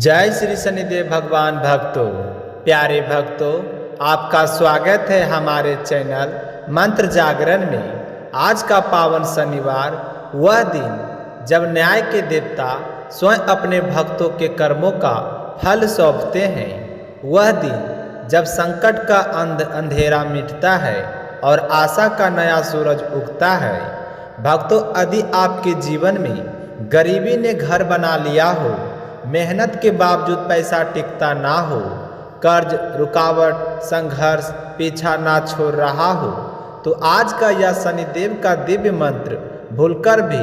जय श्री शनिदेव भगवान भक्तों। प्यारे भक्तों, आपका स्वागत है हमारे चैनल मंत्र जागरण में। आज का पावन शनिवार वह दिन जब न्याय के देवता स्वयं अपने भक्तों के कर्मों का फल सौंपते हैं। वह दिन जब संकट का अंधेरा मिटता है और आशा का नया सूरज उगता है। भक्तों, यदि आपके जीवन में गरीबी ने घर बना लिया हो, मेहनत के बावजूद पैसा टिकता ना हो, कर्ज, रुकावट, संघर्ष पीछा ना छोड़ रहा हो, तो आज का यह शनिदेव का दिव्य मंत्र भूलकर भी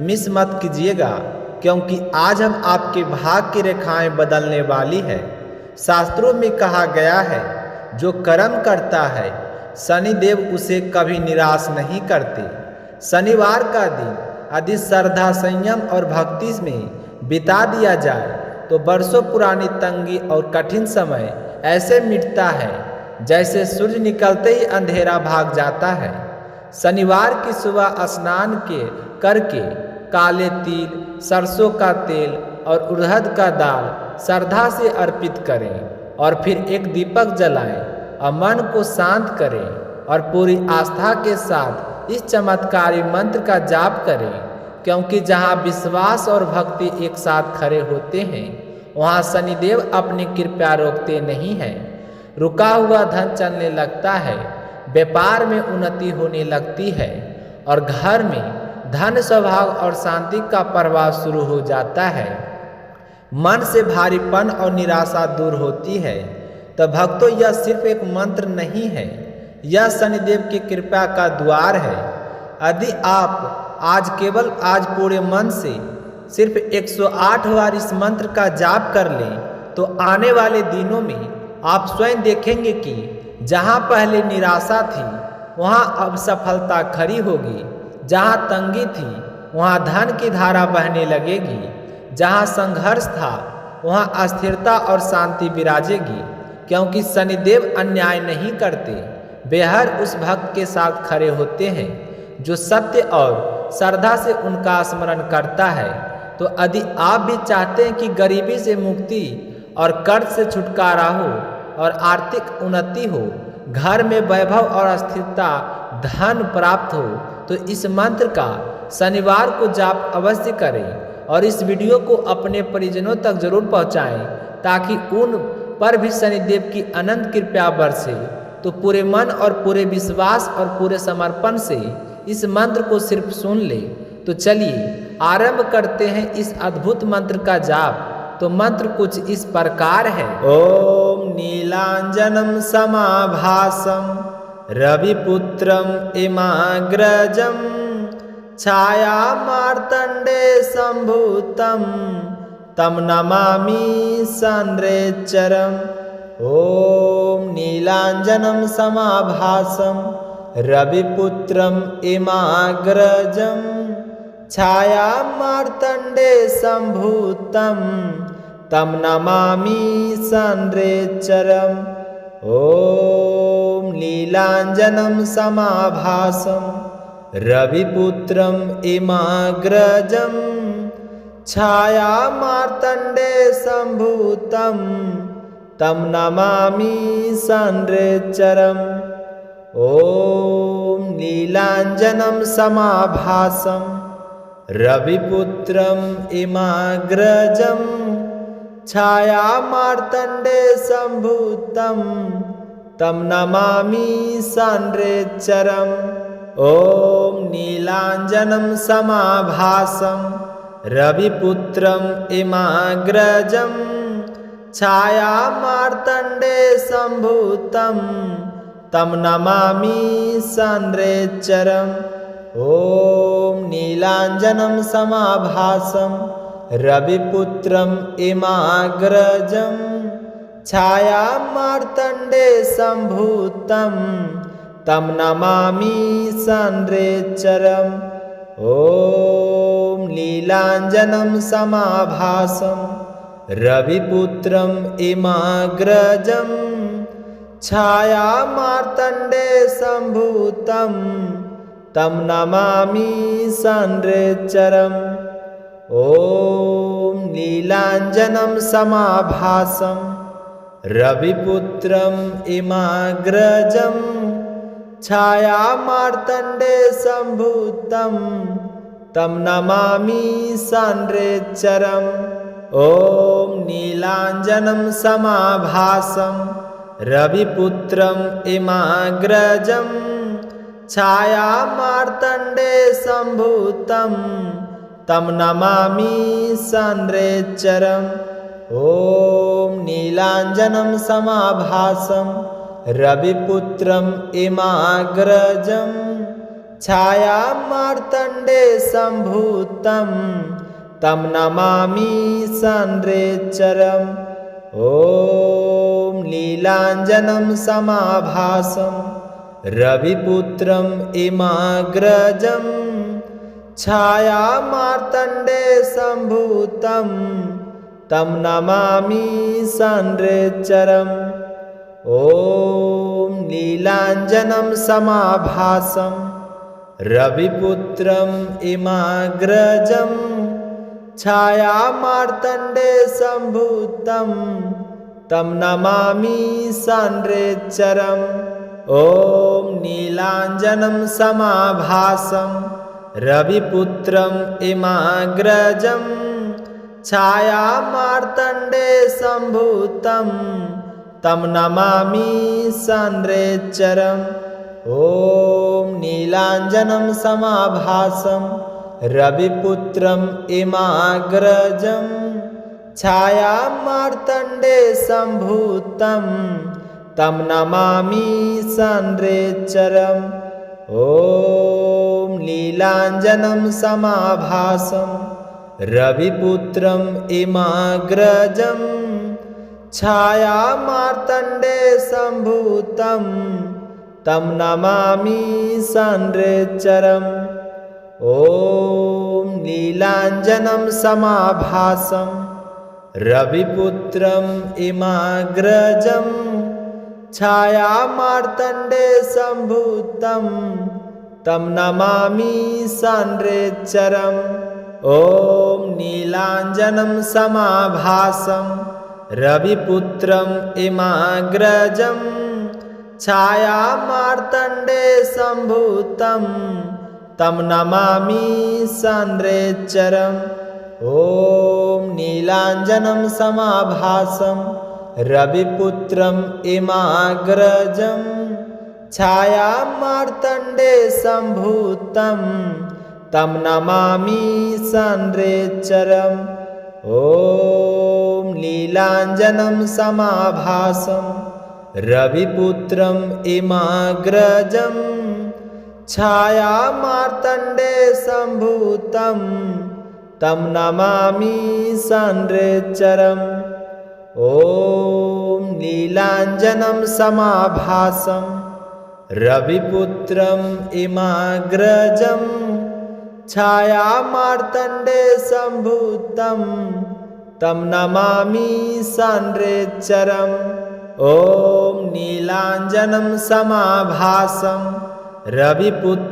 मिस मत कीजिएगा, क्योंकि आज हम आपके भाग्य की रेखाएं बदलने वाली है। शास्त्रों में कहा गया है, जो कर्म करता है शनिदेव उसे कभी निराश नहीं करते। शनिवार का दिन यदि श्रद्धा, संयम और भक्ति में बिता दिया जाए तो वर्षों पुरानी तंगी और कठिन समय ऐसे मिटता है जैसे सूर्य निकलते ही अंधेरा भाग जाता है। शनिवार की सुबह स्नान करके काले तिल, सरसों का तेल और उड़द का दाल श्रद्धा से अर्पित करें और फिर एक दीपक जलाएं और मन को शांत करें और पूरी आस्था के साथ इस चमत्कारी मंत्र का जाप करें, क्योंकि जहाँ विश्वास और भक्ति एक साथ खड़े होते हैं वहाँ शनिदेव अपनी कृपा रोकते नहीं हैं। रुका हुआ धन चलने लगता है, व्यापार में उन्नति होने लगती है और घर में धन, स्वभाव और शांति का प्रवाह शुरू हो जाता है। मन से भारीपन और निराशा दूर होती है। तो भक्तों, यह सिर्फ एक मंत्र नहीं है, यह शनिदेव की कृपा का द्वार है। यदि आप आज पूरे मन से सिर्फ 108 बार इस मंत्र का जाप कर लें तो आने वाले दिनों में आप स्वयं देखेंगे कि जहां पहले निराशा थी वहां अब सफलता खड़ी होगी, जहां तंगी थी वहां धन की धारा बहने लगेगी, जहां संघर्ष था वहां स्थिरता और शांति विराजेगी, क्योंकि शनिदेव अन्याय नहीं करते। वे हर उस भक्त के साथ खड़े होते हैं जो सत्य और श्रद्धा से उनका स्मरण करता है। तो यदि आप भी चाहते हैं कि गरीबी से मुक्ति और कर्ज से छुटकारा हो और आर्थिक उन्नति हो, घर में वैभव और स्थिरता, धन प्राप्त हो, तो इस मंत्र का शनिवार को जाप अवश्य करें और इस वीडियो को अपने परिजनों तक जरूर पहुंचाएं, ताकि उन पर भी शनिदेव की अनंत कृपा बरसे। तो पूरे मन और पूरे विश्वास और पूरे समर्पण से इस मंत्र को सिर्फ सुन ले। तो चलिए आरंभ करते हैं इस अद्भुत मंत्र का जाप। तो मंत्र कुछ इस प्रकार है। ओम नीलांजनम समाभासम रविपुत्रम इमाग्रजम छाया मार्तंडे संभूतम तम नमामि संद्रेचरम। ओम नीलांजनम समाभासम रविपुत्रम इमाग्रजम छाया मार्तंडे संभूतम तम नमामि संद्रेचरम। ओम नीलांजनम समाभासम रविपुत्रम इमाग्रजम छाया मार्तंडे संभूतम तम नमामि संद्रेचरम। ओम नीलांजनम समाभासम रविपुत्रम इमाग्रजम छाया मार्तंडे संभूतम तम नमामि संद्रेचरम। ओम नीलांजनम समाभासम रविपुत्रम इमाग्रजम छाया मार्तंडे संभूतम तम नमामि संद्रेचरम। ओम नीलांजनम समाभासम रविपुत्रम इमाग्रजम छाया मार्तंडे संभूतम तम नमामि संद्रेचरम। ओम नीलांजनम समाभासम रविपुत्रम इमाग्रजम छाया मार्तंडे संभूतम तम नमामि संद्रेचरम। ओम नीलाञ्जनं समाभासं रविपुत्रम् इमाग्रजं छायामार्तण्डे सम्भूतं तं नमामि सान्द्रेच्चरम् ॐ नीलाञ्जनं समाभासं रविपुत्रम् इमाग्रजं छायामार्तण्डे सम्भूतं तं नमामि सान्द्रेच्चरम् ॐ नीलाञ्जनं समाभासं रविपुत्रम् इमाग्रजं छायामार्तण्डे सम्भूतं तं नमामि सान्द्रेच्चरम् ॐ नीलाञ्जनं समाभासं रविपुत्रम् इमाग्रजं छायामार्तण्डे सम्भूतं तं नमामि सान्द्रेच्चरम् ॐ नीलाञ्जनं समाभासं रविपुत्रम् इमाग्रजं छायामार्तण्डे सम्भूतं तं नमामि सान्द्रेच्चरम् ॐ नीलाञ्जनं समाभासं रविपुत्रम् इमाग्रजं छायामार्तण्डे सम्भूतं तं नमामि सान्द्रेच्चरम् ॐ नीलाञ्जनं समाभासं रविपुत्रम् इमाग्रजं छायामार्तण्डे सम्भूतं तं नमामि सान्द्रेच्चरम् ॐ नीलाञ्जनं समाभासं रविपुत्रम् इमाग्रजं छायामार्तण्डे सम्भूतं तं नमामि सान्द्रेच्चरम् ॐ नीलाञ्जनं समाभासं रविपुत्रम् इमाग्रजं छायामार्तण्डे सम्भूतं तं नमामि सान्द्रेच्चरम् ॐ नीलाञ्जनं समाभासं रविपुत्रम् इमाग्रजं छायामार्तण्डे सम्भूतं तं नमामि सान्द्रेच्चरम् ॐ नीलाञ्जनं समाभासं रविपुत्रम् इमाग्रजं छायामार्तण्डे सम्भूतं तं नमामि सान्द्रेच्चरम् ॐ नीलाञ्जनं समाभासं रविपुत्रम् इमाग्रजं छायामार्तण्डे सम्भूतं तं नमामि सान्द्रेच्चरम् ॐ नीलाञ्जनं समाभासं रविपुत्रम् इमाग्रजं छायामार्तण्डे सम्भूतं तं नमामि सान्द्रेच्चरम् ॐ नीलाञ्जनं समाभासं रविपुत्रम्